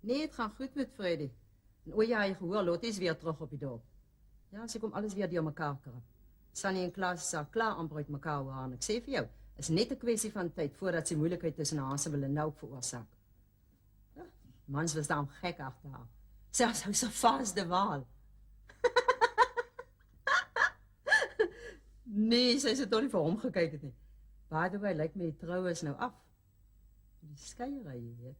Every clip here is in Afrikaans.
Nee, het gaat goed met Freddy. En o ja, je gehoor, Lottie is weer terug op die dorp. Ja, ze komt alles weer door elkaar krap. Sunny en Klaas is al klaar om uit elkaar te gaan. Ik zeg voor jou, het is net een kwestie van tijd voordat ze moeilijkheid tussen haar en willen nou veroorzaken. Ja, mans was daarom gek achter haar. Zelfs hou ze vast de waal. Nee, sy het toch niet voor hom gekeken nie. By the way, lijkt my die trouwe is nou af. Die skeiery, jy weet.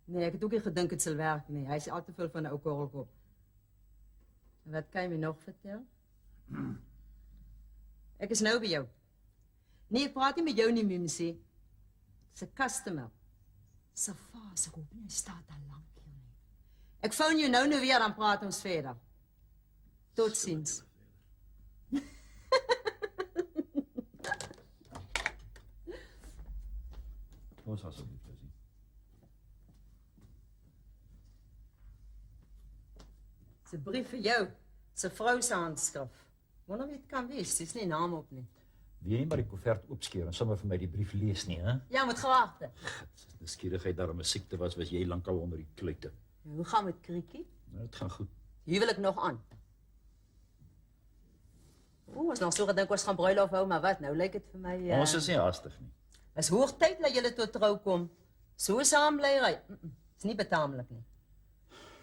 Nee, ek het ook nie gedink het sal werk nie. Hy is al te veel van 'n ou korrelkop. En wat kan jy my nog vertel? Ek is nou by jou. Nee, ek praat nie met jou nie, Mimsy. Dis 'n customer. Safa, ek hoop nie hy staat al lank hier nie. Ek phone jou nou weer, dan praat ons verder. Totsiens. Ons asseblief, Lizzie. Dis 'n brief vir jou. Dis 'n vrou se handskrif. Wonder wie dit kan wees. Dis nie naam op nie. Wil jy maar die koevert oopskeer en sommer vir my die brief lees nie, hè? Ja, met gewagte. As nuuskierigheid daarom 'n siekte was jy lankal onder die kluite. Hoe gaan met Kriekie? Nou, dit gaan goed. Huwelik nog aan. Ons nog so gedink ons gaan bruiloft hou, maar wat? Nou lyk dit vir my Ons is nie haastig nie. Is hoog tyd dat julle tot trou kom. So saam bly ry. Is nie betaamlik nie.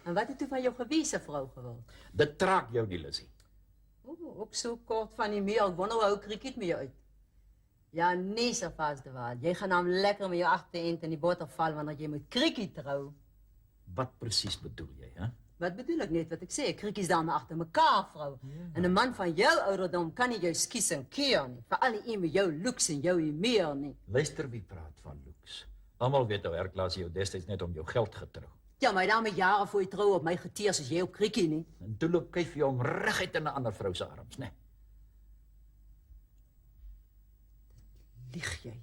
En wat het toe van jou gewiese vrou gewild? Dit traak jou nie, Lizzie. Ook so kort van die muur. Ek wonder hoe Kriekie met jou uit. Ja, nee, so vast de waal. Jy gaan hom lekker met jou agterend in die botter val wanneer jy met Kriekie trou. Wat presies bedoel jy, hè? Wat bedoel ek net wat ek sê? Kriekie's daar maar agter mekaar, vrou. Ja. En 'n man van jou ouderdom kan nie jou skies en keer nie. Veral nie een met jou looks en jou humeur nie. Luister wie praat van looks. Almal weet ou Herklaas jou destyds net om jou geld getrou. Ja, maar dan met jare voor jy trou op my geteers as jy op Kriekie nie. En toe loop kyf jy hom reguit in 'n ander vrou se arms, né? Lieg jy?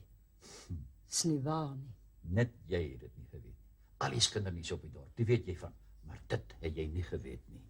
Dis nie waar nie. Net jy het dit nie geweet nie. Al die kindertjies op die dorp, die weet jy van. Maar dit het jy nie geweet nie.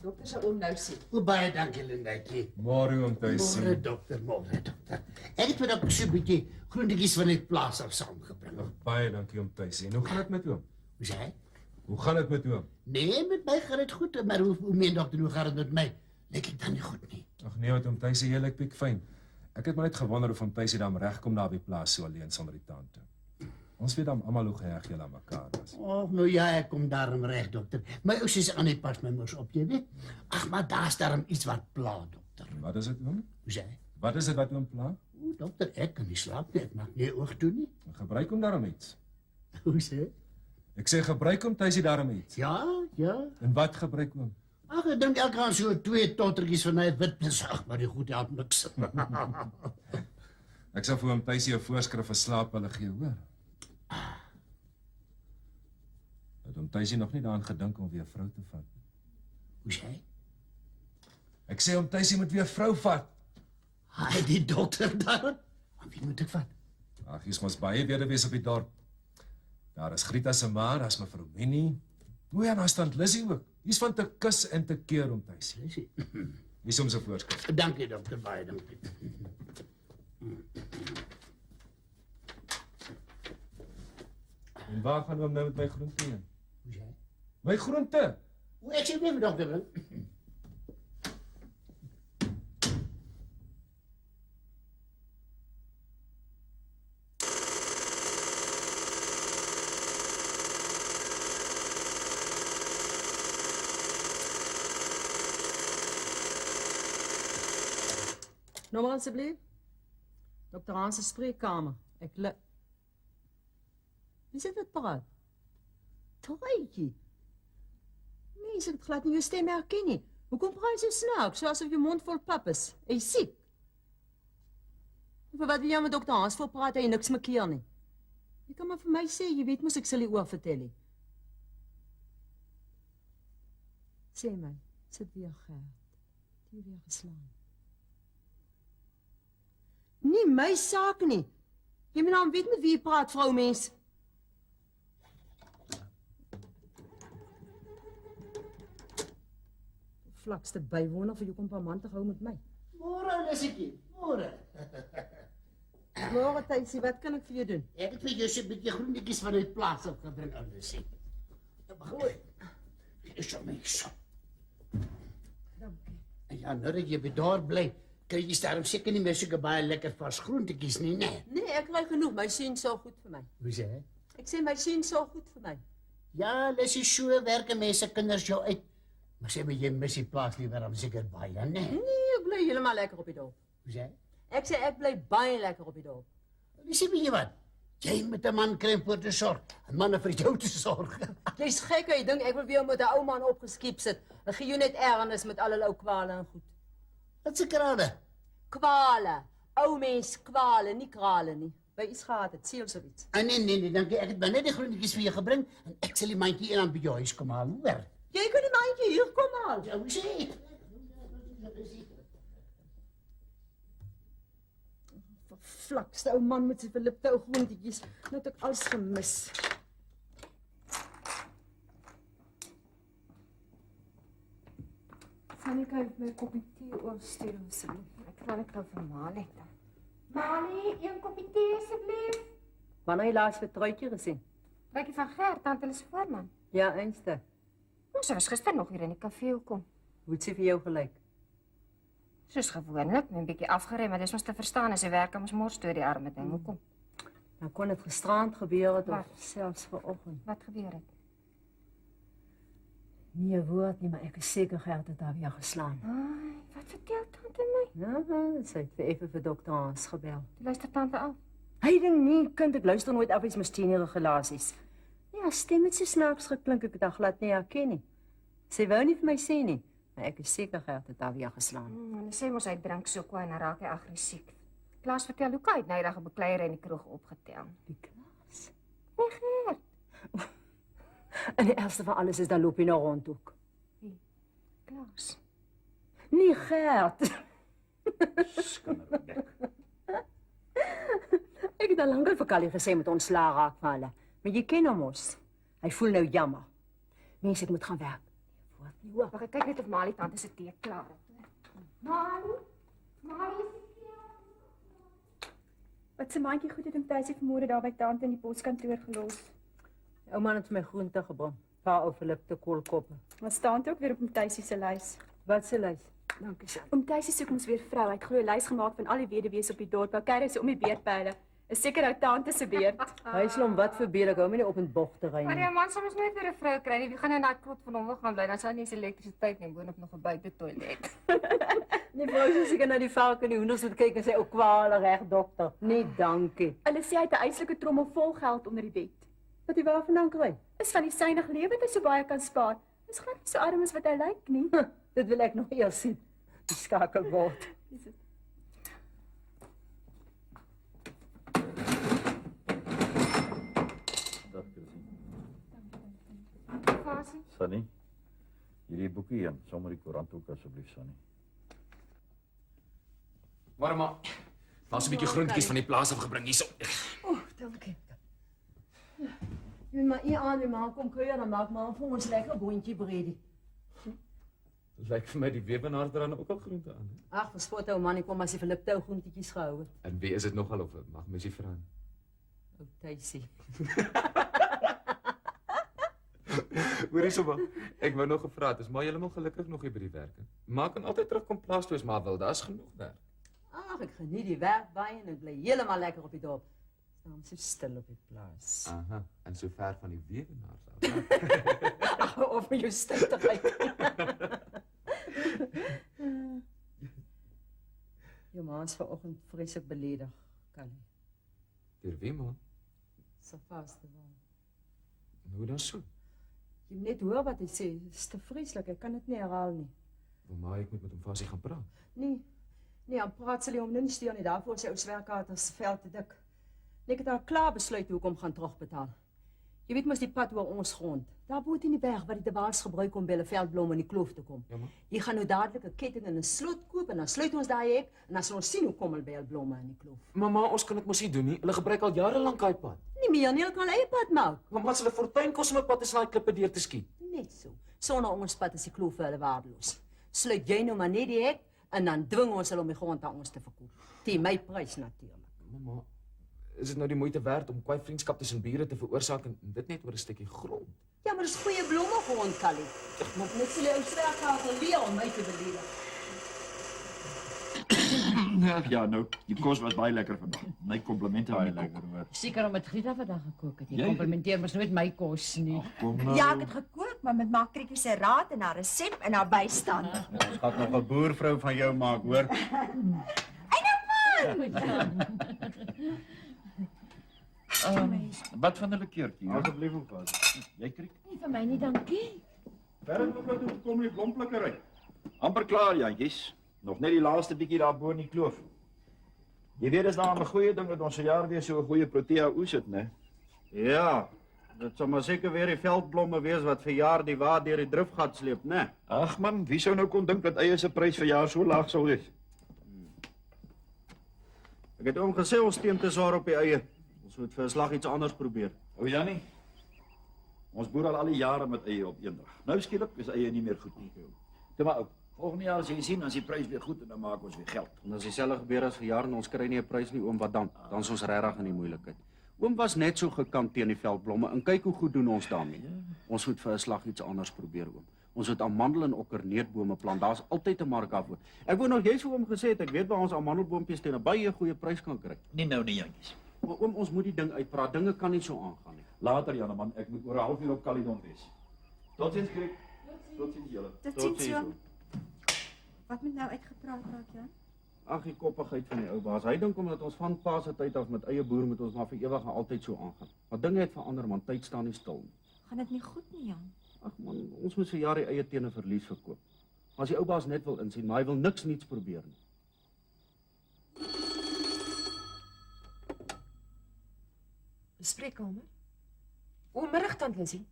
Dokter se oom nou sien. Baie dankie, Lindatjie. Môre oom Tuisie. Môre dokter, môre dokter. Ek het vandag so 'n bietjie groentjies van die plaas af saamgebring. Baie dankie oom Tuisie. En hoe gaan dit met oom? Hoe sê jy? Hoe gaan dit met oom? Nee, met my gaan dit goed, maar hoe meen dokter, hoe gaan dit met my? Lyk ek dan nie goed nie? Ag nee, wat oom Tuisie, jy lyk piek fyn. Ek het maar net gewonder of oom Tuisie dan regkom daar by die plaas so alleen sonder die tante. Ons weet dan almal hoe geheg julle aan mekaar is. Oh, nou ja, ek kom daarom reg, dokter. My ou sies aan die pas my mos op, jy weet. Ag, maar daar's daarom iets wat pla, dokter. Wat is dit oom? Hoe sê jy? Wat is dit wat oom pla? O, dokter, ek kan nie slaap nie, ek maak nie oog toe nie. Gebruik hom daarom iets. Hoe sê? Ek sê gebruik hom Tuisie daarom iets. Ja, ja. En wat gebruik oom? Ag, ek dink elke aand so 2 tottertjies van hy wit plus, ag, maar die goed help niks. Ek sal vir oom Tuisie 'n voorskrif vir slaap hulle gee, hoor. Het oom Tuisie nog nie daaraan gedink om weer 'n vrou te vat. Hoe sê? Ek sê oom Tuisie moet weer 'n vrou vat. Hy die dokter daar. En wie moet ek vat? Ag, hier's mos baie weduwees op die dorp. Daar is Grieta se ma, daar's mevrou Minnie. O ja, daar staan Lizzie ook. Hier's van te kus en te keer oom Tuisie. Lizzie. Hier's hom se voorskrif. Dankie dokter, baie dankie. En waar gaan oom nou met my groente heen? Hoe sê? My groente. O, ek sê weer dokter bring. Nou maar asseblief. Dr. Hans se spreekkamer. Wie zit dit praat? Truitjie. Mense het glad nie jou stem herken nie. Hoekom praat jy so snaaks, so asof jou mond vol pap is? Jy siek. Vir wat wil jy met Dr. Hans voor praat, hy niks mekeer nie. Jy kan maar vir my sê, jy weet mos ek sal die oor vertel nie. Sê my, sit weer Gert. Die weer geslaan. Nie my saak nie. Jy moet nou weet met wie jy praat, vroumens. Vlakste bywoner vir jou kom 'n paar man te hou met my. Môre, Lissiekie, môre. Môre, Tuisie, wat kan ek vir jou doen? Ek het vir jou so 'n bietjie groentjies van die plaas afgebring, Lissie. Begin. Is so mens. Dankie. En ja, nou dat jy by daar bly, kry jy daarom seker nie meer so baie lekker vars groentjies nie, né? Nee, ek kry genoeg. My seun sorg goed vir my. Hoe sê? Ek sê my seun sorg goed vir my. Ja, Lissie, so werk mense kinders jou uit. Maar sê my jy mis die plaas liewer dan seker baie, né? Nee, ek bly heeltemal lekker op die dorp. Hoe sê? Ek sê ek bly baie lekker op die dorp. Lissie, weet jy wat? Jy moet 'n man kry om voor te sorg. 'n Man vir jou te sorg. Jy's gek, jy dink ek wil weer met 'n ou man opgeskiep sit. En gee jou net erns met al hulle ou kwale en goed. Wat se krale? Kwale. Ou mens kwale, nie krale nie. By iets gehad het, seel so iets. Nee, dankie. Ek het maar net die groentjies vir jou gebring en ek sal die mandjie in aan by jou huis kom haal, hoor. Jy kan die mandjie hier kom haal. Ja, hoe sê? Vlakste ou man met sy verlipte ou groentjies. Nou het ek alles gemis. Sanika het my 'n koppie tee oorstuur asseblief. Ek gaan net gou vir Mali dan. Mali, 'n koppie tee asseblief. Wanneer jy laas vir Truitjie gesien? Rykie van Gert, tante hulle se voorman. Ja, einste. Ons was gister nog hier in die kafee gekom. Hoe het sy vir jou gelyk? Soos gewoonlik, 'n bietjie afgerem, maar dis mos te verstaan as sy werk om ons mors toe die arme ding. Hoekom? Nou kon dit gisterand gebeur het Wat? of selfs vanoggend. Wat gebeur het? Nie 'n woord nie, maar ek is seker Gert het haar weer geslaan. Ai, wat vertel tante my? Ja, sy het even vir Dr. Hans gebel. Jy luister tante af. Hy dink nie, kind, ek luister nooit af iets met tiener regulasies. Ja, stem het so snaaks geklink, ek het haar glad nie herken nie. Sy wou nie vir my sê nie, maar ek is seker Gert het haar weer geslaan. Hulle sê mos hy drink so kwaai en dan raak hy aggressief. Klaas vertel hoe hy nydige bekleier in die kroeg opgetel. Die Klaas. Nee, Gert. En die ergste van alles is, dan loop hy nou rond ook. Klaas. Nie Gert. Skinderbek. Ek het al lankal vir Callie gesê met ontslaa raak van hulle. Maar jy ken hom mos. Hy voel nou jammer. Mense, ek moet gaan werk. Woord nie hoor. Wag, ek kyk net of Mali tante se tee klaar is. Mali? Mali? Wat se mandjie goed het om Tuisie vanmôre daar by tante in die poskantoor gelos. Die ou man het vir my groente gebring. Paar ou verlipte koolkoppe. Wat staan ook weer op Tuisie se lys? Wat se lys? Dankie, Sam. Om Tuisie soek ons weer vrou. Hy het glo 'n lys gemaak van al die weduwees op die dorp. Wou kyk sy om die beerdpyle. Is seker ou tante se beerd. Hy slom wat vir beer, ek hou my nie op in bogte ry Maar nie. die man sal mos nooit weer 'n vrou kry nie. Wie gaan nou in daai klot van hom wil gaan bly? Dan sal hy nie eens elektrisiteit nie, boonop nog 'n buitetoilet. Die vrou sê seker na die varke en die hoenders moet kyk en sê, "O, kwale reg, dokter." Nee, dankie. Hulle sê hy het 'n eislike trommel vol geld onder die bed. Wat jy waarvandaan kry? Is van die synig lewe wat hy so baie kan spaar. Is glad nie so arm as wat hy lyk nie. Dit wil ek nog eers sien. Die skakelbord. Dag, Chrissy. Fasie. Sunny, hierdie boekie heen, sommer die koerant ook asseblief, Sunny. Maar, daar's 'n bietjie groentjies van die plaas af gebring hierso. O, dankie. Jy moet maar hier aan die maak kom kuier, dan maak maar vir ons lekker boontjie breedie. Dit lyk vir my die weewenaar dran ook al groente aan. Hè? Ag, verspot ou man, ek kom as jy verlipte ou groentjies gehou het. En wie is dit nogal of mag mens nie vra nie? Ou Tuisie. Hoorie sommer, ek wou nog gevra het, is maar heeltemal gelukkig nog hier by die werk. Hè? Maar kan altyd terugkom plaas toe is maar wil, daar's genoeg werk. Ag, ek geniet die werk baie en ek bly heeltemal lekker op die dorp. Daarom so stil op die plaas. Aha, en so ver van die weewenaars af. Of jou stuttigheid. Jou ma is vanoggend vreeslik beledig, Callie. Deur wie man? So vaste wel. Hoe dan so? Jy moet net hoor wat hy sê, dit is te vreeslik, ek kan dit nie herhaal nie. Maar ek moet met hom vasie gaan praat. Nee, aan praat sal jy hom nie steur nie, daarvoor sy ou swerkaters veld te dik. Ek het al klaar besluit hoe ek hom gaan terugbetaal. Jy weet mos die pad oor ons grond. Daar bo in die berg waar die debaars gebruik om Belleveldblom in die kloof te kom. Ja, maar? Jy gaan nou dadelik 'n ketting en 'n slot koop en dan sluit ons daai hek en dan sal ons sien hoe kom Belleveldblomme in die kloof. Mamma, ons kan dit mos nie doen nie. Hulle gebruik al jare lank daai pad. Nie meer nie, hulle kan eie pad maak. Mamma, as hulle fortuin kos om 'n pad te slaai klippe deur te skiet. Net so. Sonder ons pad is die kloof vir hulle waardeloos. Sluit jy nou maar net die hek en dan dwing ons hulle om die grond aan ons te verkoop. Teen my prys natuurlik. Mamma, is dit nou die moeite werd om kwaai vriendskap tussen bure te veroorsaak en dit net oor 'n stukkie grond? Ja, maar dis goeie blomme grond, Callie. Moet net vir jou swerkater leer om my te beledig. Ja, nou, die kos was baie lekker vandag. My komplimente aan die kok. Seker om het Grieta vandag gekook het. Jy Jy- komplimenteer mos nooit my kos nie. Kom nou. Ja, ek het gekook, maar met makriekie se raad en haar resep en haar bystand. Ons gaan nog 'n boervrou van jou maak, hoor. Wat van 'n lekkeurtjie? Asseblief om vas. Jy kriek. Nie vir my nie, dankie. Verder nog toe kom die blomplikkery. Amper klaar, jantjies. Nog net die laaste bietjie daar bo in die kloof. Jy weet dis nou 'n goeie ding dat ons se jaar weer so 'n goeie protea oes het, né? Ja, dit sal maar seker weer die veldblomme wees wat vir jaar die waar deur die drifgat sleep, né? Ag man, wie sou nou kon dink dat eie se prys vir jaar so laag sou wees? Ek het hom gesê ons steun te swaar op die eie. Ons moet vir 'n slag iets anders probeer. O Jannie. Ons boer al die jare met eie op eendag. Nou skielik is eie nie meer goed nie. Toe maar ou. Volgende jaar as jy sien, as die prys weer goed en dan maak ons weer geld. En as dieselfde gebeur as verjaar en ons kry nie 'n prys nie, oom, wat dan? Dan is ons regtig in die moeilikheid. Oom was net so gekant teen die veldblomme en kyk hoe goed doen ons daarmee. Ons moet vir 'n slag iets anders probeer, oom. Ons moet amandel en okkerneetbome plant. Daar's altyd 'n mark daarvoor. Ek wou nog jy sou oom gesê het, ek weet waar ons amandelboontjies teen 'n baie goeie prys kan kry. Nie nou nie, jantjies. Maar oom, ons moet die ding uitpraat. Dinge kan nie so aangaan nie. Later, Janneman, ek moet oor 'n halfuur op Caledon wees. Totsiens, Kriek. Totsiens julle. Totsiens, Jan. Wat moet nou uitgepraat raak, Jan? Ag, die koppigheid van die ou baas. Hy dink omdat ons van pa se tyd af met eie boer moet ons maar vir ewig en altyd so aangaan. Maar dinge het verander, man. Tyd staan nie stil nie. Gaan dit nie goed nie, Jan? Ag man, ons moet vir jaar die eie teen 'n verlies verkoop. As die ou baas net wil insien, maar hy wil niks nuuts probeer nie. Spreekkamer. Middag, Tant Lizzie.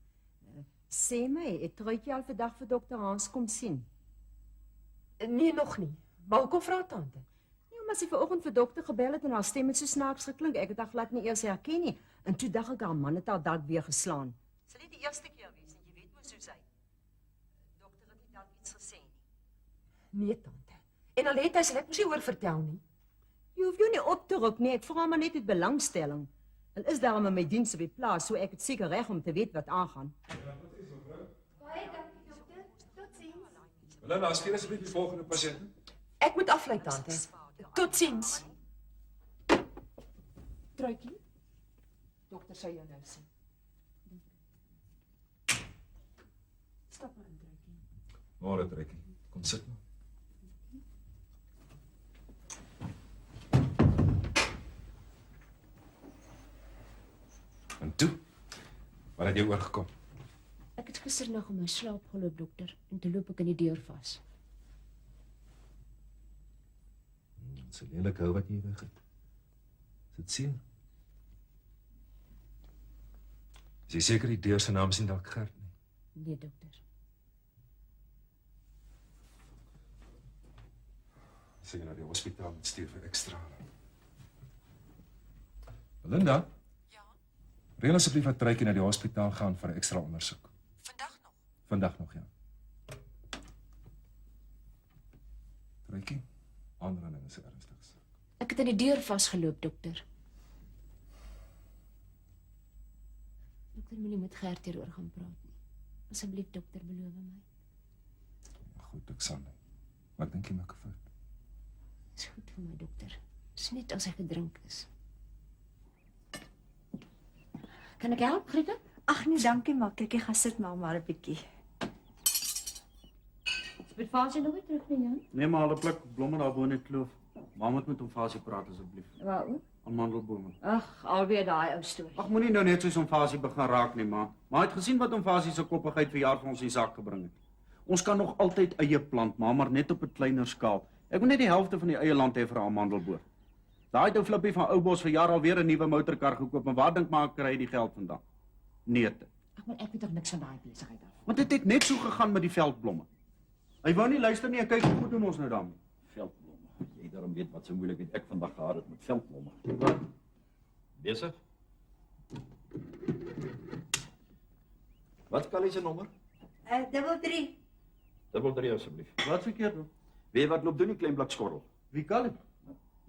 Sê my, het Truitjie al vandag vir dokter Hans kom sien? Nee, nog nie. Maar hoekom vra tante? Nee, maar sy vanoggend vir dokter gebel het en haar stem het so snaaks geklink. Ek het haar glad nie eers herken nie. En toe dink ek haar man het haar dalk weer geslaan. Sal nie die eerste keer wees nie, jy weet mos hoe sy. Dokter het nie dalk iets gesê nie. Nee, tante. En al het hy sal ek mos nie hoor vertel nie. Jy hoef jou nie op te ruk nie, ek vra maar net uit belangstelling. En is daarom in my diens op die plaas, so ek het seker reg om te weet wat aangaan. Baie dankie, dokter. Totsiens. Belinda, speel asseblief die volgende pasiënt. Ek moet aflei, tante. Totsiens. Truitjie. Dokter sê jou nou sien. Stap maar in, Truitjie. Môre, Trekkie. Kom sit maar. En toe? Wat het jy oorgekom? Ek het gisternag om my slaap geloop, dokter, en toe loop ek in die deur vas. Dit is 'n lelike hou wat jy weg het. Is dit seer? Is jy seker die deur se naam is nie dalk Gert nie? Nee, dokter. Sê jy na die hospitaal met stuur vir ekstra. Belinda? Ja? Reël asseblief dat Truitjie na die hospitaal gaan vir 'n ekstra ondersoek. Vandag nog? Vandag nog, ja. Truitjie, aanranding is 'n ernstige saak. Ek het in die deur vasgeloop, dokter. Dokter moenie met Gert hieroor gaan praat nie. Asseblief dokter, beloof my. Goed, ek sal nie. Maar ek dink jy maak 'n fout. Dis goed vir my dokter. Dis net as hy gedrink is. Kan ek help, Grieta? Ag nee, dankie maklik. Ek gaan sit maar 'n bietjie. Spit Fasie nog weer terug nie, Jan? Nee, maar hulle pluk blomme daar bo in die kloof. Maar moet met hom Fasie praat asseblief. Waaroor? Amandelbome. Ag, alweer daai ou storie. Ag, moenie nou net soos om Fasie begin raak nie, ma. Maar hy het gesien wat om Fasie se koppigheid vir jaar vir ons in die sak gebring het. Ons kan nog altyd eie plant, maar net op 'n kleiner skaal. Ek wil net die helfte van die eie land hê vir 'n amandelboom. Daai ou flippie van Oubos vir jaar alweer 'n nuwe motorkar gekoop, en waar dink maar kry hy die geld vandaan? Neete. Ag, maar ek weet tog niks van daai besigheid af. Want dit het net so gegaan met die veldblomme. Hy wou nie luister nie, kyk hoe goed doen ons nou daarmee. Veldblomme. Jy daarom weet wat so moeilikheid ek vandag gehad het met veldblomme. Besig? Wat kan jy se nommer? 3. 3 asseblief. Wat verkeerd doen? Weet wat loop doen die klein blik skorrel? Wie kan dit?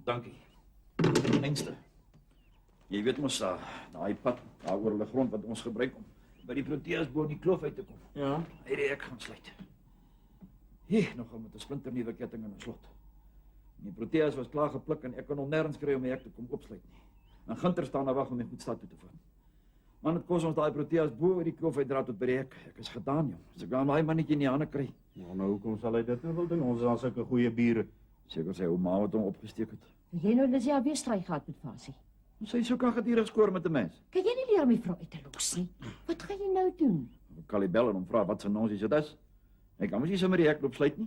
Dankie. Einste. Jy weet mos daai pad daar oor die grond wat ons gebruik om by die Proteas bo in die kloof uit te kom. Ja. Hy het ek gaan sluit. Hier, nogal met 'n splinternuwe ketting en 'n slot. En die Proteas was klaar gepluk en ek kon hom nêrens kry om die hek te kom oopsluit nie. En Ginter staan daar wag om my goed stad toe te vat. Man, dit kos ons daai Proteas bo uit die kloof uitdra tot by die hek. Ek is gedaan, jong. As ek daai mannetjie in die hande kry. Nou, hoekom sal hy dit nou wil doen? Ons is al sulke goeie bure. Seker sy ouma wat hom opgesteek het. Het jy nou Lizzie weer stry gehad met Fasie? Sy sou kan gedurig skoor met 'n mens. Kan jy nie leer om die vrou uit te los nie? Wat gaan jy nou doen? Ek kan bel en hom vra wat se nonsies dit is. Ek kan mos nie sommer die hek loop sluit nie.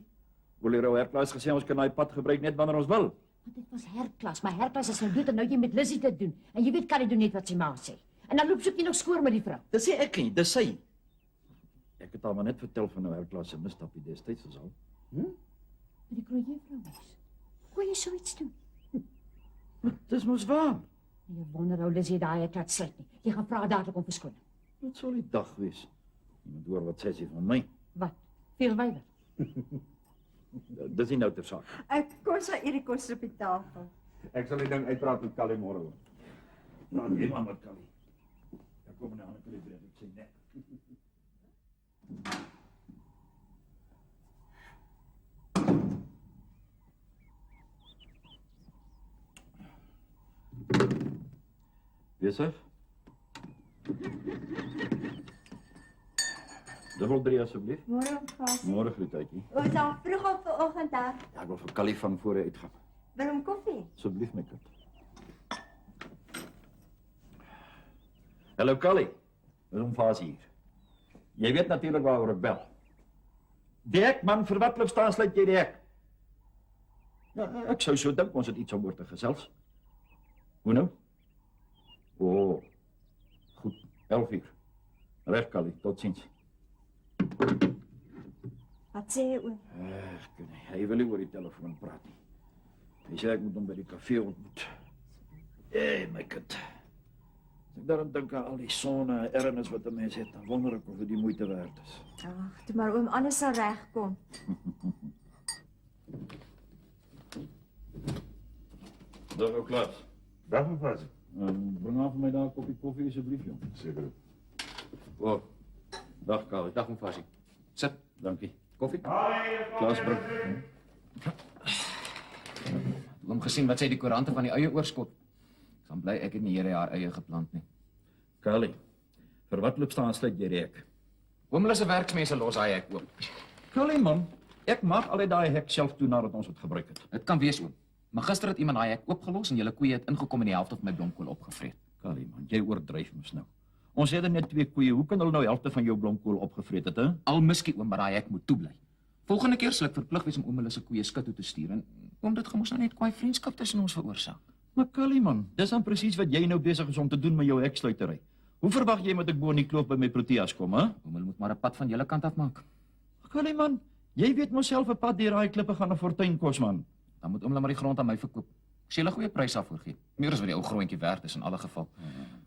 Bolero Herklas gesê ons kan daai pad gebruik net wanneer ons wil. Want dit was Herklas, maar Herklas is nou dood en nou jy met Lizzie te doen. En jy weet kan jy doen net wat sy ma sê. En dan loop soek jy nog skoor met die vrou. Dis sê ek nie, dis sy. Ek het haar maar net vertel van nou Herklas se misstapie destyds is al. Met die kroeie vrou was. Hoe jy so iets doen? Dis mos waar. Jy wonder nou Lizzie daai ek laat sluit nie. Jy gaan vra dadelik om verskoning. Wat sal die dag wees? Jy moet hoor wat sê sy van my. Wat? Veel wywer. Dis nie nou ter saak. Ek kom sy hierdie kos op die tafel. Ek sal die ding uitpraat met Callie môre hoor. Nou, nee man met Callie. Ek kom in 'n ander kalibreer, ek sê net. Besig? 3 asseblief. Môre, Fasie. Môre groetjie. Ons al vroeg op vanoggend daar. Ja, ek wil vir Callie van voor uitgaan. Wil hom koffie? Asseblief my kind. Hallo Callie. Dis om Fasie hier. Jy weet natuurlik waaroor ek bel. Die hek man, vir wat loop staan sluit jy die hek? Ja, ek sou so dink ons het iets om oor te gesels. Hoe nou? O. Goed, 11:00. Reg Callie, totsiens. Wat sê jy oom? Hy wil nie oor die telefoon praat nie. Hy sê ek moet hom by die kafee ontmoet. My kind. As ek daaraan dink aan al die sonne en erns wat 'n mens het, dan wonder ek of dit die moeite werd is. Ag, toe maar oom, alles sal regkom. Dag ou Klaas. Dag mevrou Fasie. Bring af vir my daar 'n koppie koffie asseblief, jong. Seker. O. Dag Karel. Dag om Fasie. Sit. Dankie. Koffie? Klaas bring. Hom gesien wat sê die koerante van die eie oorskot. Ek gaan bly ek het nie hierdie jaar eie geplant nie. Callie, vir wat loop staan sluit jy die hek? Oom hulle se werksmense los daai hek oop. Callie man, ek maak altyd daai hek self toe nadat ons dit gebruik het. Dit kan wees oom. Maar gister het iemand daai hek oopgelos en julle koeie het ingekom en die helfte van my blomkool opgevreet. Callie man, jy oordryf mos nou. Ons het er net 2 koeie, hoe kan hulle nou helfte van jou blomkool opgevreet het, hè? Al miskie oom, maar daai hek moet toe bly. Volgende keer sal ek verplig wees om oom hulle se koeie skut toe te stuur en oom dit gaan mos nou net kwaai vriendskap tussen ons veroorsaak. Maar Callie man, dis dan presies wat jy nou besig is om te doen met jou heksluitery. Hoe verwag jy moet ek bo in die kloof by my Proteas kom, hè? Oom hulle moet maar 'n pad van julle kant af maak. Callie man, jy weet mos self 'n pad deur daai klippe gaan 'n fortuin kos man. Dan moet oom hulle maar die grond aan my verkoop. Ek sê hulle goeie prys daarvoor gee. Meer as wat die ou grondjie werd is in alle geval.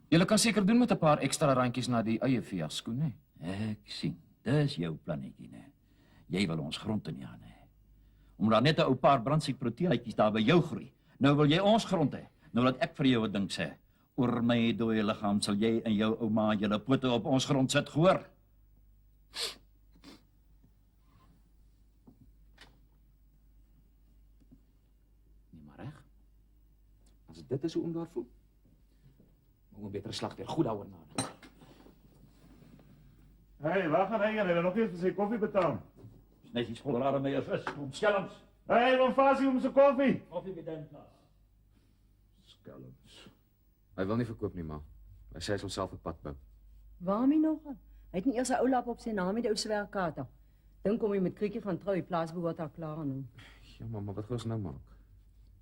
Julle kan seker doen met 'n paar ekstra randjies na die eie fiasko, né? Ek sien, dis jou plannetjie, né? Jy wil ons grond in die hande hê. Omdat net 'n ou paar brandsiek proteaatjies daar by jou groei. Nou wil jy ons grond hê. Nou laat ek vir jou 'n ding sê. Oor my dooie liggaam sal jy en jou ouma julle pote op ons grond sit, hoor? Nee, maar reg. As dit is hoe oom daar voel, moet oom beter 'n slag weer goed daaroor nadenk. Hey, waar gaan hy heen? Hy wil nog eens vir sy koffie betaal. Dis net iets volrade met jou vis. Kom skelms. Hey, oom Fasie om sy koffie. Koffie by die plaas. Skelms. Hy wil nie verkoop nie, ma. Hy sê hy sal self 'n pad bou. Waarmee nogal? Hy het nie eers 'n ou lap op sy naam met die ou swerkaart. Dink kom jy met Krietjie van Trou die plaas behoort al klaar aan. Ja, maar wat gaan ons nou maak?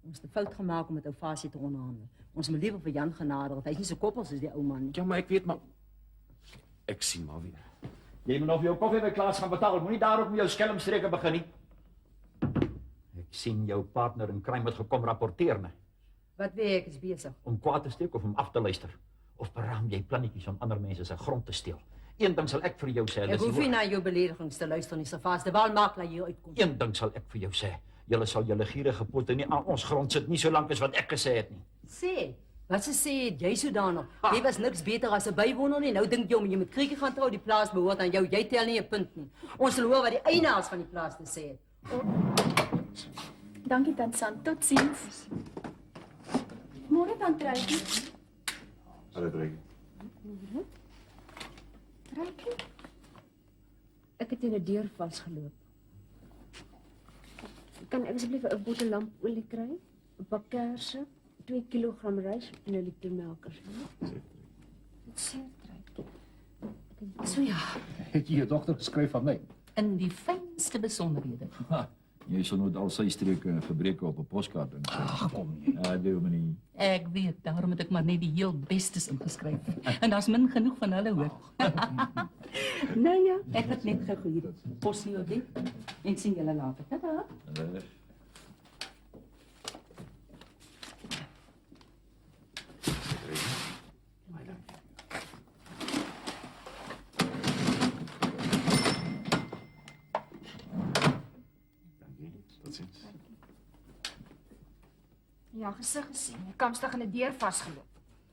Ons het 'n fout gemaak om met ou Fasie te onderhandel. Ons moet liewer vir Jan genader, hy's nie so koppels soos die ou man nie. Ja, maar ek weet maar ek sien maar weer. Jy moet nog jou koffie by Klaas gaan betaal. Moenie daarop met jou skelmstreke begin nie. Ek sien jou partner in crime het gekom rapporteer, né? Wat weet ek is besig. Om kwaad te steek of om af te luister. Of beraam jy plannetjies om ander mense se grond te steel. Een ding sal ek vir jou sê, Ek hoef nie na jou beledigings te luister nie, Safas. De bal maak dat jy uitkom. Een ding sal ek vir jou sê. Julle sal julle gierige pote nie aan ons grond sit nie solank as wat ek gesê het nie. Sê, wat se sê het jy sodanig? Jy was niks beter as 'n bywoner nie. Nou dink jy om jy met Krietjie gaan trou, die plaas behoort aan jou. Jy tel nie 'n punt nie. Ons sal hoor wat die eienaars van die plaas te sê het. Dankie tant San. Totsiens. Môre tant Truitjie. Hallo Truitjie. Truitjie? Ek het in 'n deur vasgeloop. Kan ek asseblief 'n bottel lampolie kry? 'n pak kersse, 2 kilogram rys en 'n liter melkers. Dit sê Truitjie. So ja, Het jy 'n dokter geskryf van my? in die fynste besonderhede. Jy sal nooit al sy streke en gebreke op 'n poskaart insit. Ag, kom jy. Ja, doen my nie. Ek weet, daarom het ek maar net die heel bestes ingeskryf. En daar's min genoeg van hulle hoor. Nou ja, ek het net gegroet. Posie jou dit en sien julle later. Tada. Totsiens. Ja, gesig gesien. Die kamstig in 'n deur vasgeloop.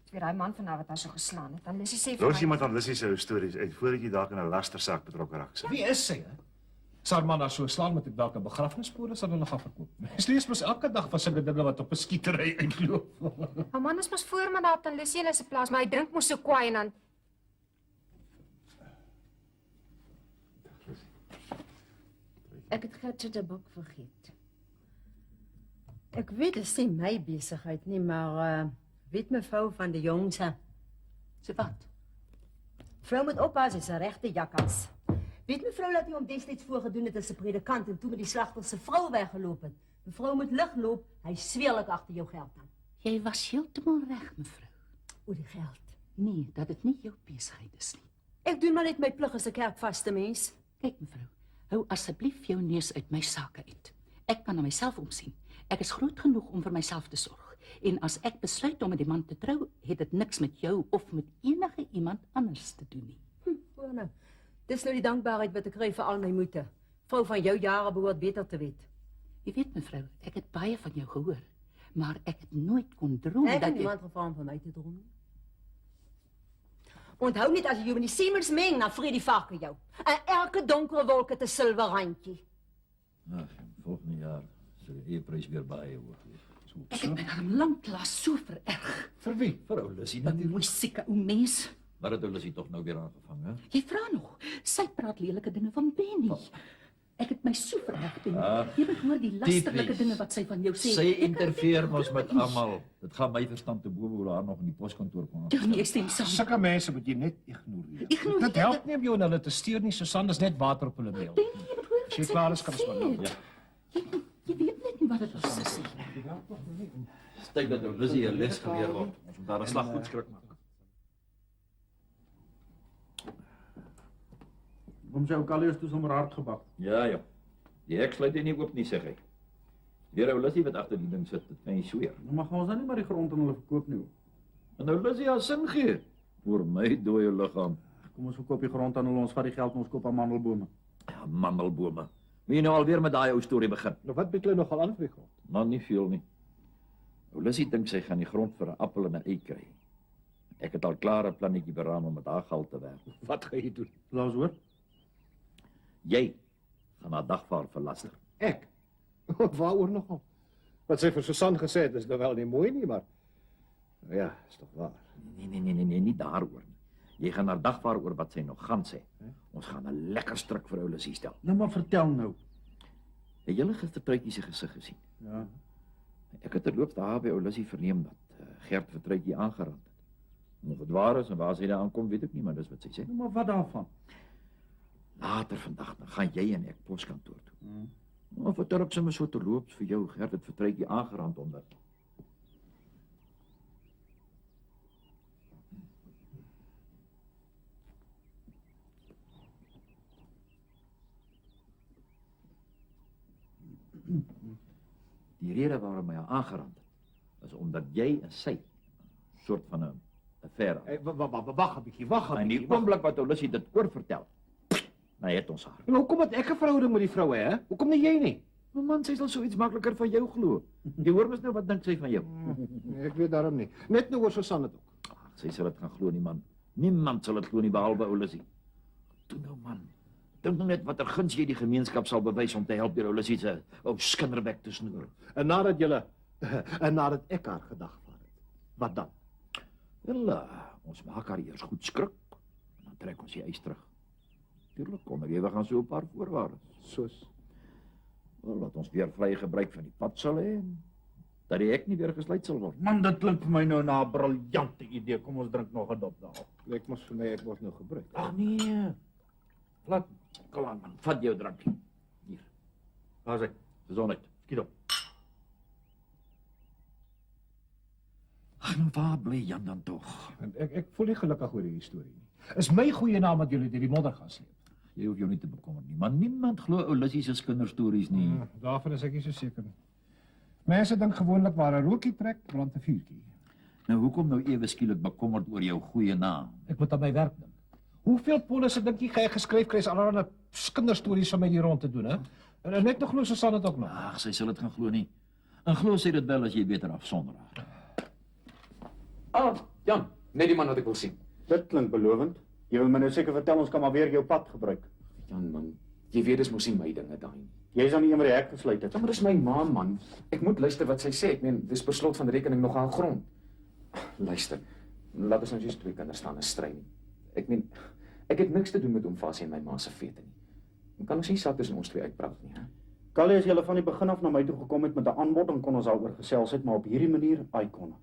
Dis weer daai man van nou wat haar so geslaan het. Dan Lissy sê Los iemand aan Lissy se stories uit voordat jy dalk in 'n lastersak betrokke raak. Wie is sy, hè? Sal man haar so slaan met dalk 'n begrafnisspore sal hulle gaan verkoop. Mens lees mos elke dag van sulke dinge wat op 'n skietery uitloop. Maar man is mos voorman daar op Lissy en se plaas, maar hy drink mos so kwaai en dan Ek het Gert se tabak vergeet. Ek weet dit is nie my besigheid nie, maar weet mevrou van die Jongse. So wat? Vrou moet oppas, is 'n regte jakkas. Weet mevrou dat hy hom destyds voorgedoen het as 'n predikant en toe met die slagter se vrou weggeloop het. Mevrou moet lig loop, hy sweerlik agter jou geld aan. Jy was heeltemal reg, mevrou. Oor die geld. Nee, dat dit nie jou besigheid is nie. Ek doen maar net my plig as 'n kerkvaste mens. Kyk mevrou, hou asseblief jou neus uit my sake uit. Ek kan na myself omsien. Ek is groot genoeg om vir myself te sorg. En as ek besluit om met die man te trou, het dit niks met jou of met enige iemand anders te doen nie. Hoor nou. Dis nou die dankbaarheid wat ek kry vir al my moeite. Vrou van jou jare behoort beter te weet. Jy weet mevrou, ek het baie van jou gehoor, maar ek het nooit kon droom Ek dat het niemand gevra om van my te droom nie. Onthou net as jy jou met die Siemens meng, dan vrede die varke jou. En elke donkere wolk het 'n silwer randjie. Ag, volgende jaar sal die prys weer baie hoog wees. Ek het my daarom lanklaas so vererg. Vir wie? Vir ou Lissy Dat natuurlik. mooi sieke ou mens. Maar het ou Lissy tog nou weer aangevang, hè? Jy vra nog. Sy praat lelike dinge van Benny. Ek het my so vererg, Benny. Ag, Jy moet hoor die lasterlike typies. dinge wat sy van jou sê. Sy Jy kan interfereer dit mos nie met verwys. almal. Dit gaan my verstand te bowe hoe haar nog in die poskantoor kon. Ja, nee, ek stem saam. Sulke mense moet jy net ignoreer. Ignoreer? Dit help nie om jou en hulle te steur nie, Susan, dis net water op hulle meel. Benny, jy moet hoor As jy wat sy klaar is, kan ons maar sê. loop. Jy weet net nie wat dit was, sussie. Tyd dat ou Lissy 'n les geleer word. Ons moet daar 'n slag goed skrik maak. Om sy ou Callius toe sommer hard gebak. Ja, ja. Die hek sluit nie oop nie, sê hy. Weer ou Lissy wat agter die ding sit, dit kan jy sweer. Nou mag ons dan nie maar die grond aan hulle verkoop nie. En nou Lissy haar sin gee oor my dooie liggaam. Kom ons verkoop die grond aan hulle, ons vat die geld en ons koop aan mandelbome. Ja, mandelbome. Moet jy nou alweer met daai ou storie begin? Nou wat bied hulle nogal aan vir die grond? Nou nie veel nie. Ou Lissy dink sy gaan die grond vir 'n appel en 'n ei kry. Ek het al klaar 'n plannetjie beraam om met haar geld te werk. Wat gaan jy doen? Laat ons hoor. Jy gaan haar dagvaar verlaster. Ek? Waaroor nogal? Wat sy vir Susan gesê het, is nou wel nie mooi nie, maar... Nou ja, is toch waar. Nee, nie daaroor nie. Jy gaan haar dagvaar oor wat sy nog gaan sê. Ons gaan 'n lekker stryk vir ou Lissy stel. Nou maar vertel nou. Het julle gister Truitjie se gesig gesien? Ja. Ek het terloops daar by ou Lissy verneem dat Gert vir Truitjie aangeraand het. Of dit waar is en waar sy daar aankom, weet ek nie, maar dis wat sy sê. Nou maar wat daarvan? Later vandag dan gaan jy en ek poskantoor toe. Of wat terug sommer so terloops vir jou, Gert het vir Truitjie aangeraand omdat die rede waarom hy haar aangeraand het, is omdat jy en sy 'n soort van 'n affaire. Wag 'n bietjie, wag 'n En die oomblik wat ou Lissy dit oorvertel, nou het ons haar. En hoekom het ek 'n verhouding met die vroue, hè? Hoekom nie jy nie? Maar man, sy sal so iets makliker van jou glo. Jy hoor mos nou wat dink sy van jou. Ek weet daarom nie. Net nou oor Susan het ook. Ag, sy sal dit gaan glo nie, man. Niemand sal dit glo nie behalwe ou Lissy. Toe nou, man. Dink nou net watter guns jy die gemeenskap sal bewys om te help deur ou Lissy se ou skinderbek te snoer. En nadat ek haar gedagvaar het. Wat dan? Wel, ons maak haar eers goed skrik en dan trek ons die eis terug. Tuurlik kom jy, we gaan so 'n paar voorwaardes. Soos Wel, laat ons weer vrye gebruik van die pad sal hê en dat die hek nie weer gesluit sal word. Man, dit klink vir my nou na 'n briljante idee. Kom ons drink nog 'n dop daar. Lyk mos vir my ek word nou gebruik. Ag nee. Laat kom aan man, vat jou drankie. Hier. Waar's hy? Gesondheid. Skiet op. Ag, nou waar bly Jan dan tog? Ek voel nie gelukkig oor die storie nie. Is my goeie naam wat julle deur die modder gaan sleep. Jy hoef jou nie te bekommer nie, maar niemand glo ou Lissy se kinderstories nie. Daarvan is ek nie so seker nie. Mense dink gewoonlik waar 'n rookie trek, brand 'n vuurtjie. Nou hoekom nou ewe skielik bekommerd oor jou goeie naam? Ek moet aan my werk dink. Hoeveel polisse dink jy jy geskryf kry is allerlei kinderstories van my hier rond te doen, hè? En net nog glo Susan dit ook nog. Ag, sy sal dit gaan glo nie. En glo sy dit wel as jy beter afsonder haar. Jan, net die man wat ek wil sien. Dit klink belovend. Jy wil my nou seker vertel ons kan maar weer jou pad gebruik. Jan, man, jy weet dis mos nie my dinge daai nie. Jy is dan nie iemand die hek gesluit het. Ja, maar dis my ma, man. Ek moet luister wat sy sê. Ek meen, dis per slot van rekening nog haar grond. Luister, laat ons nou jy's twee kinders staan en stry nie. Ek meen, ek het niks te doen met oom Fasie en my ma se vete nie. Kan ons nie saak tussen ons twee uitpraat nie, hè? Callie, as jy van die begin af na my toe gekom het met 'n aanbod, dan kon ons daaroor gesels het, maar op hierdie manier, ai kon.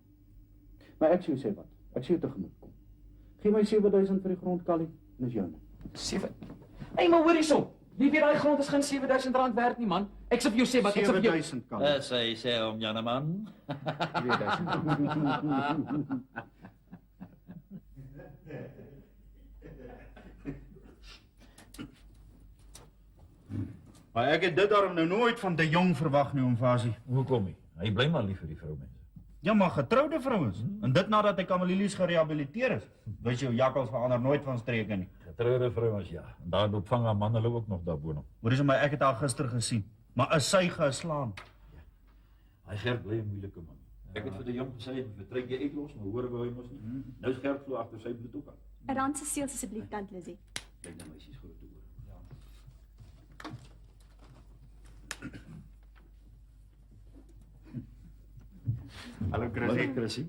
Maar ek sê wat? Ek sê jou tegemoet kom. Gee my 7000 vir die grond, Callie, en dis joune. 7. Hey, maar hoor hierso. Wie weet daai grond is geen R7000 werd nie, man. Ek sê vir jou sê wat ek sê vir jou 7000, Callie. Sy sê om Janeman. 2000. Maar ek het dit daarom nou nooit van De Jong verwag nie, oom Fasie. Hoekom nie? Hy bly maar lief vir die vroumense. Ja, maar getroude vrouens. En dit nadat hy Kamelilies gerehabiliteer is. Weet jy, jakkals verander nooit van streke nie. Getroude vrouens, ja. En daar loop vang haar man hulle ook nog daarboonop. Hoor eens, maar ek het haar gister gesien. Maar is sy geslaan? Hy Gert bly 'n moeilike man. Ek het vir die jong gesê, vertrek jy uitlos, maar hoor wou hy mos nie. Nou is Gert glo agter sy bloed ook aan. 'n Rand se seels asseblief, tant Lizzie. Kyk nou meisies groot oor. Hallo Chrissy. Chrissy.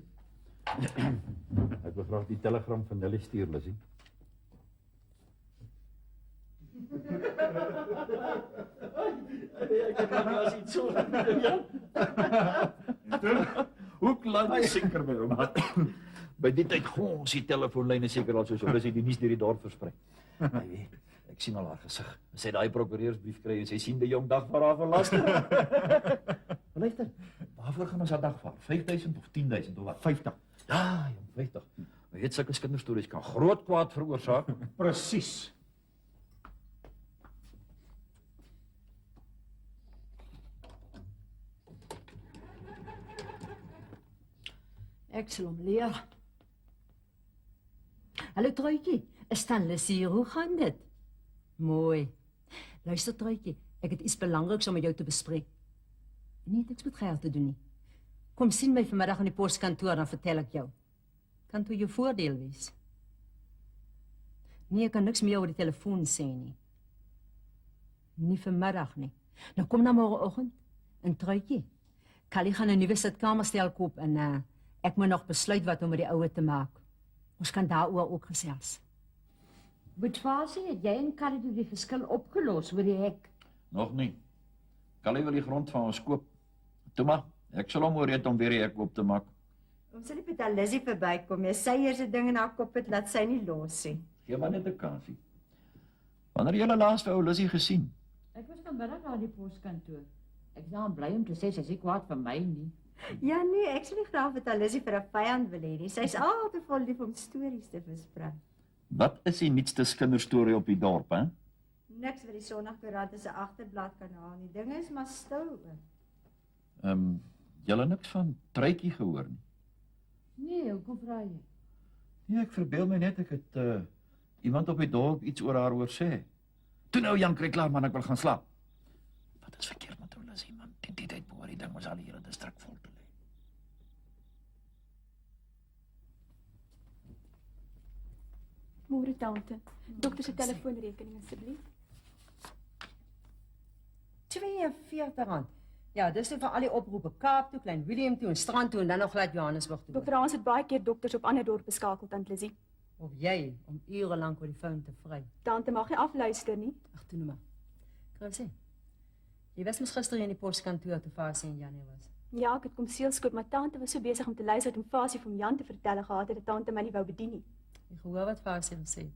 Ek wil graag die telegram van Nelly stuur, Lizzie. Ek het nog as iets so. Hoe klaar jy seker by hom? By die tyd gong ons die telefoonlyne seker al soos Lizzie die nuus deur die dorp versprei. Hy weet, ek sien al haar gesig. Sy het daai prokureursbrief kry en sy sien die jong dag vir haar verlaster. Luister, waarvoor gaan ons haar dag vaar? 5000 of 10000 of wat? 50. Ja, jong, 50. Maar weet sulke kinderstories kan groot kwaad veroorsaak. Presies. Ek sal hom leer. Hallo Truitjie, is dan Lizzie, hoe gaan dit? Mooi. Luister Truitjie, ek het iets belangriks om met jou te bespreek. Nie het niks met geld te doen nie. Kom sien my vanmiddag in die poskantoor, dan vertel ek jou. Kan toe jou voordeel wees. Nee, ek kan niks meer oor die telefoon sê nie. Nie vanmiddag nie. Nou kom na môreoggend in Truitjie. Callie gaan 'n nuwe sitkamerstel koop en ek moet nog besluit wat om met die oue te maak. Ons kan daaroor ook gesels. Boetfasie, het jy en Callie die verskil opgelos oor die hek? Nog nie. Callie wil die grond van ons koop. Toe maar, ek sal hom ooreed om weer die hek oop te maak. Ons sal nie met Alizzie verbykom. Jy sy eers 'n ding in haar kop het, laat sy nie los nie. Gee maar net 'n kansie. Wanneer jy laas vir ou Lizzie gesien? Ek was vanmiddag daar die poskantoor. Ek is dan bly om te sê sy is nie kwaad vir my nie. Ja nee, ek sal nie graag met Alizzie vir 'n vyand wil hê nie. Sy's altyd vol lief om stories te versprei. Wat is die nuutste kinderstorie op die dorp, hè? Niks wat die Sondagkoerant se agterblad kan haal nie. Dinge is maar stil oor. Julle niks van Truitjie gehoor nie? Nee, hoekom vra jy? Nee, ek verbeel my net ek het iemand op die dorp iets oor haar hoor sê. Toe nou Jan kry klaar man, ek wil gaan slaap. Wat is verkeerd met ou Lizzie man? Die tyd behoort die ding was al hier in die strak vol te lê. Môre tante. Dokter se telefoonrekening asseblief. R42. Ja, dis nou vir al die oproepe Kaap toe, Klein Willem toe en Strand toe en dan nog glad Johannesburg toe. Dokter Hans het baie keer dokters op ander dorpe beskakel, tant Lizzie. Of jy om ure lank oor die foon te vry. Tante mag nie afluister nie. Ag, toe nou maar. Kan sê. Jy was mos gister in die poskantoor toe Fasie en Janie was. Ja, ek het kom seelskoot, maar tante was so besig om te luister om Fasie van Jan te vertel gehad het dat tante my nie wou bedien nie. Jy gehoor wat Fasie gesê het?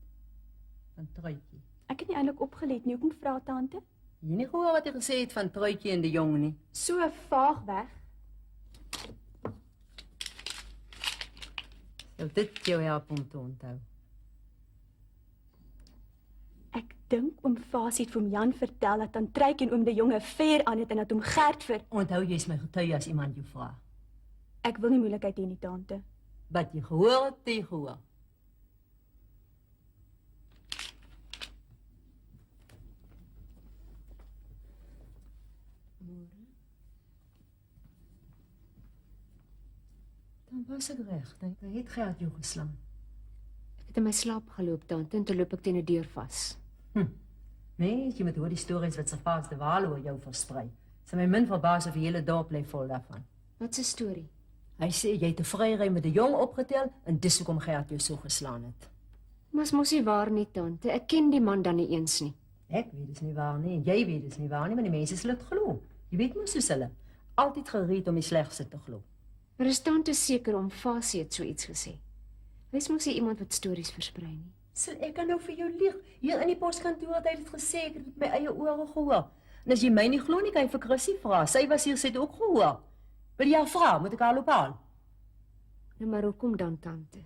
Van Truitjie. Ek het nie eintlik opgelet nie. Hoekom vra tante? Jy nie gehoor wat hy gesê het van Truitjie en die jong nie? So vaag weg. Sou dit jou help om te onthou? Ek dink oom Fasie het vir hom Jan vertel dat aan Truitjie en oom die jonge ver aan het en dat hom Gert vir... Onthou jy's my getuie as iemand jou vra. Ek wil nie moeilikheid hê nie, tante. Wat jy gehoor het, jy gehoor. Dan was ek reg, dink hy het Gert jou geslaan. Ek het in my slaap geloop, tante, en toe loop ek teen 'n deur vas. Mens, jy moet hoor die stories wat se paas de Waal oor jou versprei. Sy my min verbaas of die hele dorp bly vol daarvan. Wat 'n storie? Hy sê jy het 'n vryry met 'n jong opgetel en dis hoekom Gert jou so geslaan het. Maar mos nie waar nie, tante. Ek ken die man dan nie eens nie. Ek weet dis nie waar nie en jy weet dis nie waar nie, maar die mense sal dit glo. Jy weet mos soos hulle, altyd gereed om die slegste te glo. Maar is tante seker om Fasie het so iets gesê? Hy is mos nie iemand wat stories versprei nie. Sal ek kan nou vir jou lieg? Hier in die poskantoor het hy dit gesê, ek het dit met my eie ore gehoor. En as jy my nie glo nie, kan jy vir Chrissy vra. Sy was hier, sy het ook gehoor. Wil jy haar vra, moet ek haar loop haal? Nou maar hoekom dan, tante?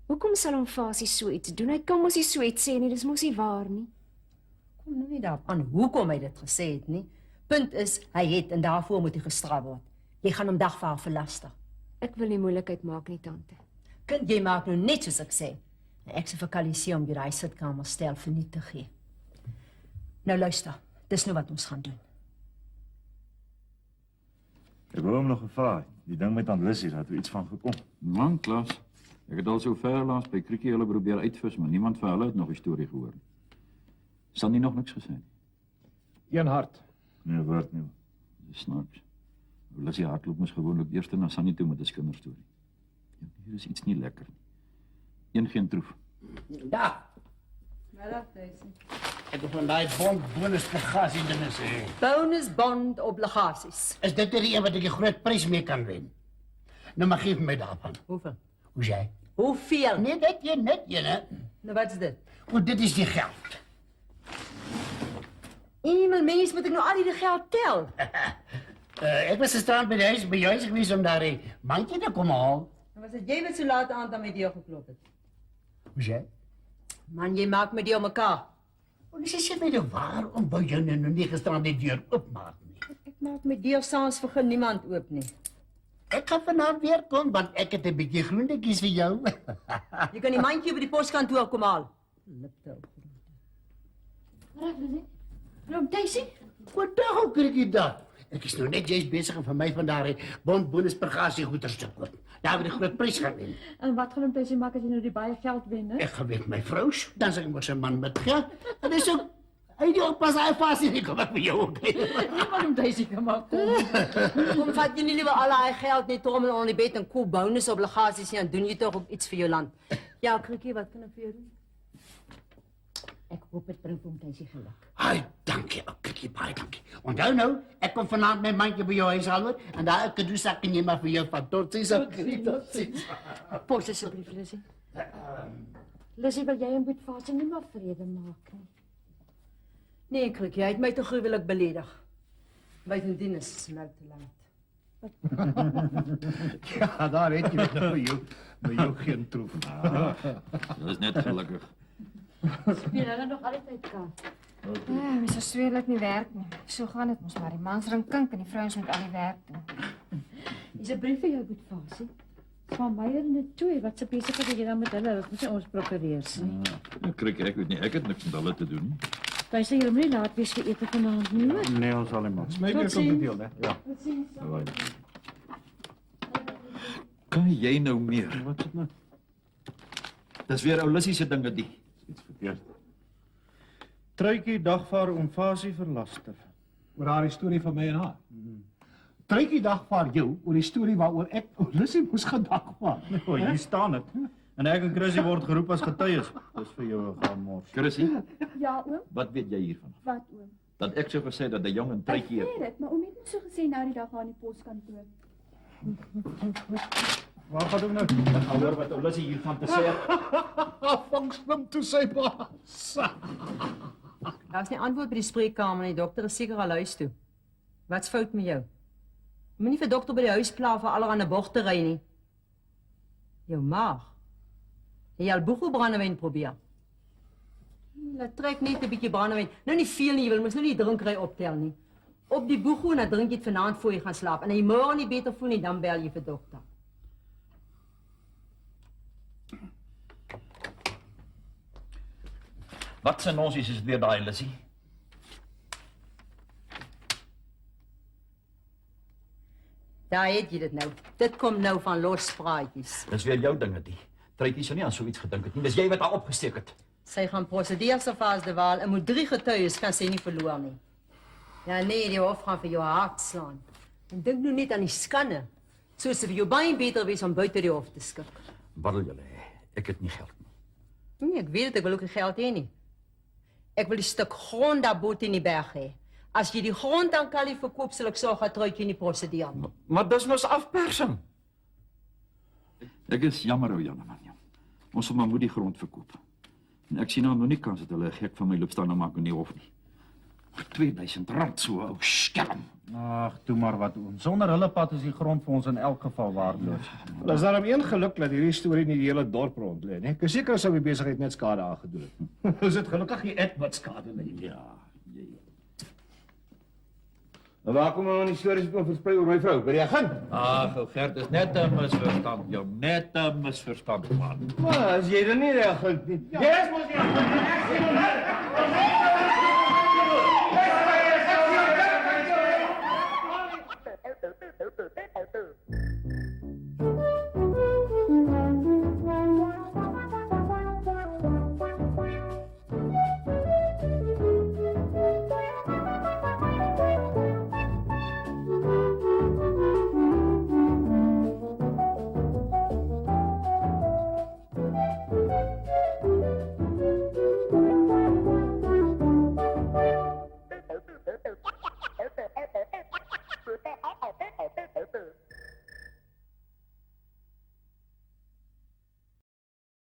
Hoekom sal hom Fasie so iets doen? Hy kan mos nie so iets sê nie, dis mos nie waar nie. Kom nou nie daarop aan hoekom hy dit gesê het nie. Punt is, hy het en daarvoor moet hy gestraf word. Jy gaan hom dag vir haar verlaster. Ek wil nie moeilikheid maak nie, tante. Kind, jy maak nou net soos ek sê. Ek sê vir Callie om jy daai sitkamerstel verniet te gee. Nou luister, dis nou wat ons gaan doen. Ek wou hom nog gevra, die ding met aan Lizzie, dat er iets van gekom. Man, Klaas, ek het al so ver laas by Kriekie hulle probeer uitvis, maar niemand van hulle het nog die storie gehoor. Sal nie nog niks gesê nie. Een hart. Nee, woord nie. Dis snaaks. Lizzie hardloop mos gewoonlik eers na Sannie toe met 'n kinderstorie. Ja, hier is iets nie lekker nie. Een geen troef. Ja. Middag, Daisy. Ek het van daai bonus-obligasie dinge sê. Bonus-bond obligasies. Is dit die een wat ek 'n groot prys mee kan wen? Nou maar geef my daarvan. Hoeveel? Hoe jy? Hoeveel? Nee, net een, hè. Nou wat is dit? Want dit is die geld. Eenmal mens moet ek nou al die geld tel. Ek was gisterand by die huis by jou gewees om daar 'n mandjie te kom haal. En was dit jy wat so laat aan my deur geklop het? Hoe jy? Man, jy maak my deur mekaar. En dis sê my waarom wou jy nou nie gisterand die deur oopmaak nie? Ek maak my deur saans vir niemand oop nie. Ek gaan vanaand weer kom want ek het 'n bietjie groentjies vir jou. Jy kan die mandjie by die poskantoor kom haal. Liptel. Reg, Lizzie. Hallo, Daisy. Wat dag kry jy dat? Ek is nou net juist besig om vir my van daai bonus-obligasie goeder te koop. Daar word 'n groot prys gewen. En wat gaan hom Daisy maak as jy nou die baie geld wen, hè? Ek gaan met my vrou, dan sê ek mos 'n man met geld. En dis ook Hy die oppas hy vas nie, kom ek vir jou ook. Waarom Daisy gemaak kom? Kom vat jy nie liever al daai geld net trommel onder die bed en koop bonusobligasies nie en doen jy tog ook iets vir jou land. Ja, Krikkie, wat kan ek vir jou doen? Ek hoop dit bring vir hom Daisy geluk. Ai, dankie, ou Krikkie, baie dankie. Onthou nou, ek kom vanaand my mandjie by jou huis haal en daar 'n cadeausak kan jy maar vir jou van totsiens. Pos asseblief, Lizzie. Lizzie, wil jy en Boet Vasie nie maar vrede maak nie? Nee, Krikkie, hy het my te gruwelik beledig. Buitendien is het nou te laat. Ja, daar het jy dit nou by jou geen troef. Dat is net gelukkig. Speel hulle nog altyd kaart? Ja, mens sal sweer dat nie werk nie. So gaan dit mos maar. Die mans ring kink en die vrouens moet al die werk doen. Is 'n brief vir jou, Boet Vasie? Van Meyer en die twee, wat se besigheid het jy dan met hulle? Dat moet nie ons prokureurs nie. Krikkie, ek weet nie, ek het niks met hulle te doen nie. Jy sê jy moet nie laat wees vir ete vanaand nie, hoor? Nee, ons sal nie maak. Dis my weer om te deel, hè? Ja. Kan jy nou meer? Wat is dit nou? Dis weer ou Lissie se dinge die. Iets verkeerd. Truitjie dagvaar oom Vasie vir laster. Oor haar storie van my en haar. Truitjie dagvaar jou oor die storie waaroor ek Lissie moes gedagvaar. O, hier staan dit. En ek en Chrissy word geroep as getuies. Dis vir jou 'n gemors. Chrissy, Ja, oom. wat weet jy hiervan? Wat, oom? Dat ek so gesê dat 'n jong en Truitjie Ek weet dit, maar oom het net so gesê nou die dag aan die poskantoor. Waar gaan doen nou? Ek gaan hoor wat ou Lissie hiervan te sê het. Vangs hom toe sy baas. Daar's nie antwoord by die spreekkamer nie. Die dokter is seker al huis toe. Wat's fout met jou? Moenie vir dokter by die huis pla vir allerhande bogtery nie. Jou maag. Het jy al boegoe brandewyn probeer? Laat trek net 'n bietjie brandewyn. Nou nie veel nie, jy wil mos nou nie drinkery optel nie. Op die boegoe en dan drink jy dit vanaand voor jy gaan slaap. En as jy môre nie beter voel nie, dan bel jy vir dokter. Wat se nonsies is dit weer daai, Lissie? Daar het jy dit nou. Dit kom nou van los praatjies. Dis weer jou dinge die. Truitjie sou nie aan so iets gedink het nie. Dis jy wat haar opgesteek het. Sy gaan prosedeer so vas de Waal en moet 3 getuies kan sy nie verloor nie. Ja nee, die hof gaan vir jou hart slaan. En dink nou net aan die skande. Soos vir jou baie beter wees om buite die hof te skik. Wat wil julle hê? Ek het nie geld nie. Nee, ek weet dit, ek wil ook nie geld hê nie. Ek wil 'n stuk grond daar bo in die berg hê. As jy die grond aan Callie verkoop, sal ek sorg dat Truitjie nie prosedeer nie. Maar dis mos afpersing. Ek is jammer ou Janneman. Ons sal maar moet die grond verkoop. En ek sien nou nog nie kans dat hulle 'n gek van my loop staan maak in die hof nie. R2000 so ou skelm. Ag, toe maar wat oom. Sonder hulle pad is die grond vir ons in elk geval waardeloos. Wel, is daarom een geluk dat hierdie storie nie die hele dorp rond lê nie. Ek is seker sou die besigheid net skade aangedoen het. Is dit gelukkig nie ek wat skade lê nie. Ja. En waar kom nou die stories kom versprei oor my vrou? By die agent? Ag, ou Gert, dis net 'n misverstand, jou. Net 'n misverstand, man. Maar as jy dan nie die agent nie. Jy is mos die agent.